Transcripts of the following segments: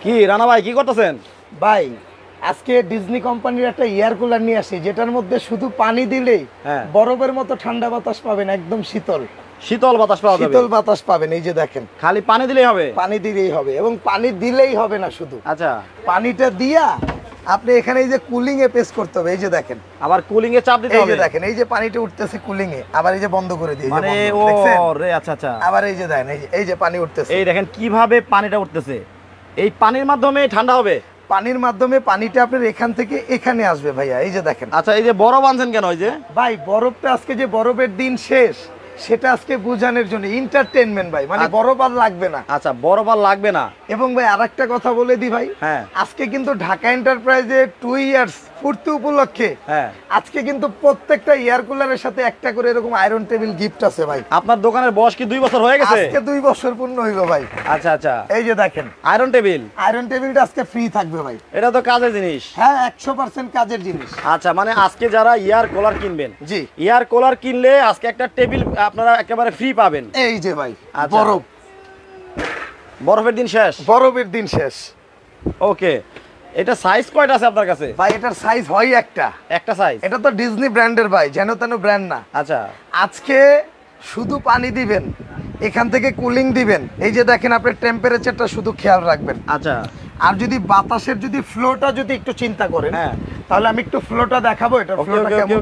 কি রানা ভাই কি করতেছেন? ভাই আজকে ডিজনি কোম্পানির একটা এয়ার কুলার নিয়ে আসি, যেটার মধ্যে শুধু পানি দিলেই বরফের মতো ঠান্ডা বাতাস পাবেন, একদম শীতল শীতল বাতাস পাওয়া যাবে। শীতল বাতাস পাবেন। এই যে দেখেন, খালি পানি দিলেই হবে? পানি দিলেই হবে, এবং পানি দিলেই হবে না, শুধু আচ্ছা পানিটা দিয়া আপনি এখানে এই যে কুলিং এ প্রেস করতে হবে। এই যে দেখেন, আবার কুলিং এ চাপ দিতে হবে। এই যে দেখেন, এই যে পানিটা উঠতেছে কুলিং এ, আবার এই যে বন্ধ করে দিই, মানে ও রে, আচ্ছা আচ্ছা। আবার এই যে দেখেন, এই যে পানি উঠতেছে, এই দেখেন কিভাবে পানিটা উঠতেছে। এই পানির মাধ্যমে ঠান্ডা হবে? পানির মাধ্যমে পানিটা আপনার এখান থেকে এখানে আসবে ভাইয়া। এই যে দেখেন। আচ্ছা, এই যে বরফ আনছেন কেন? এই যে ভাই বরফটা আজকে যে বরফের দিন শেষ, সেটা আজকে বোঝানোর জন্য, এন্টারটেইনমেন্ট ভাই, মানে বরফ আর লাগবে না। আচ্ছা, বরফ আর লাগবে না। এবং ভাই আরেকটা কথা বলে দিই ভাই, আজকে কিন্তু ঢাকা এন্টারপ্রাইজে 2 ইয়ার্স পূর্তি উপলক্ষে আজকে কিন্তু প্রত্যেকটা এয়ার কুলারের সাথে একটা করে এরকম আয়রন টেবিল গিফট আছে ভাই। আপনার দোকানের বয়স কি 2 বছর হয়ে গেছে? আজকে 2 বছর পূর্ণ হইল ভাই। আচ্ছা আচ্ছা, এই যে দেখেন আয়রন টেবিল। আয়রন টেবিলটা আজকে ফ্রি থাকবে ভাই। এটা তো কাজের জিনিস। হ্যাঁ, 100% কাজের জিনিস। আচ্ছা, মানে আজকে যারা এয়ার কুলার কিনবেন, জি, এয়ার কুলার কিনলে আজকে একটা টেবিল আপনারা একেবারে ফ্রি পাবেন। এই যে ভাই বরফ, বরফের দিন শেষ। বরফের দিন শেষ। ওকে, এটা সাইজ কয়টা আছে আপনার কাছে? ভাই এটার সাইজ হয় একটা সাইজ। এটা তো ডিজনি ব্র্যান্ডের ভাই, যেন তেন ব্র্যান্ড না। আচ্ছা, আজকে শুধু পানি দিবেন, এখান থেকে কুলিং দিবেন। এই যে দেখেন, আপনার টেম্পারেচারটা শুধু খেয়াল রাখবেন। আচ্ছা, আর যদি বাতাসের যদি ফ্লোটা যদি একটু চিন্তা করেন, তাহলে আমি একটু ফ্লোটা দেখাবো। এটা ফ্লোটা কেমন,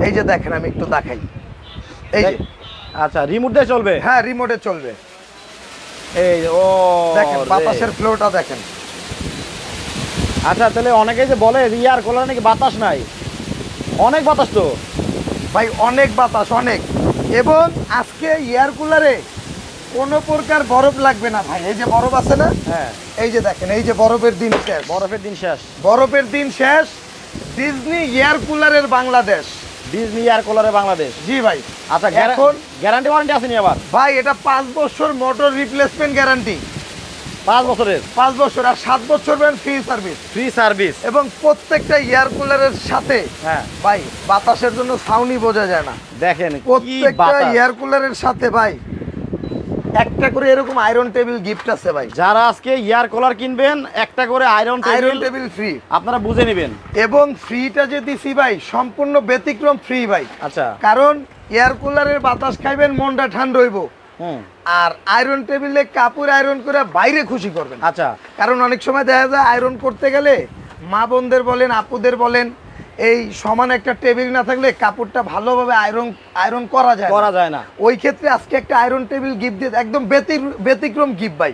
এই যে দেখেন, আমি একটু দেখাই। এই যে, আচ্ছা, রিমোট দিয়ে চলবে? হ্যাঁ, রিমোটে চলবে। এই ও দেখেন বাতাসের ফ্লোটা দেখেন। আচ্ছা, তাহলে অনেকেই যে বলে এয়ার কুলার নাকি বাতাস নাই, অনেক বাতাস তো ভাই, অনেক বাতাস, অনেক। এবং আজকে এয়ার কুলারে কোনো প্রকার বরফ লাগবে না ভাই। এই যে বরফ আছে না, এই যে দেখেন, এই যে বরফের দিন শেষ। বরফের দিন শেষ, বরফের দিন শেষ। ডিজনি এয়ার কুলারের বাংলাদেশ, ডিজনি এয়ার কুলারের বাংলাদেশ। জি ভাই। আচ্ছা, এখন গ্যারান্টি ওয়ারেন্টি আছে নি? আবার ভাই এটা 5 বছর মোটর রিপ্লেসমেন্ট গ্যারান্টি। 5 বছরের? 5 বছর। আর 7 বছর ফ্রি সার্ভিস। Free service. এবং প্রত্যেকটা এয়ার কুলারের সাথে ভাই বাতাসের জন্য সাউন্ডই বোঝা যায় না। দেখেন প্রত্যেকটা এয়ার কুলারের সাথে ভাই একটা করে এরকম আয়রন টেবিল গিফট আছে ভাই। যারা আজকে এয়ার কুলার কিনবেন, একটা করে আয়রন টেবিল ফ্রি, আপনারা বুঝে নেবেন। এবং ফ্রিটা যে দিছি ভাই, সম্পূর্ণ ব্যতিক্রম ফ্রি ভাই। আচ্ছা, কারণ এয়ার কুলারের বাতাস খাইবেন, মনটা ঠান্ডা হইব। আর আয়রন টেবিলে কাপড় আয়রন করে বাইরে খুশি করবেন। আচ্ছা, কারণ অনেক সময় দেখা যায় আয়রন করতে গেলে মা বোনদের বলেন, আপুদের বলেন, এই সমান একটা টেবিল না থাকলে কাপড়টা ভালোভাবে আয়রন করা যায় না। ওই ক্ষেত্রে আজকে একটা আয়রন টেবিল গিফট দিয়ে একদম ব্যতিক্রম গিফট ভাই।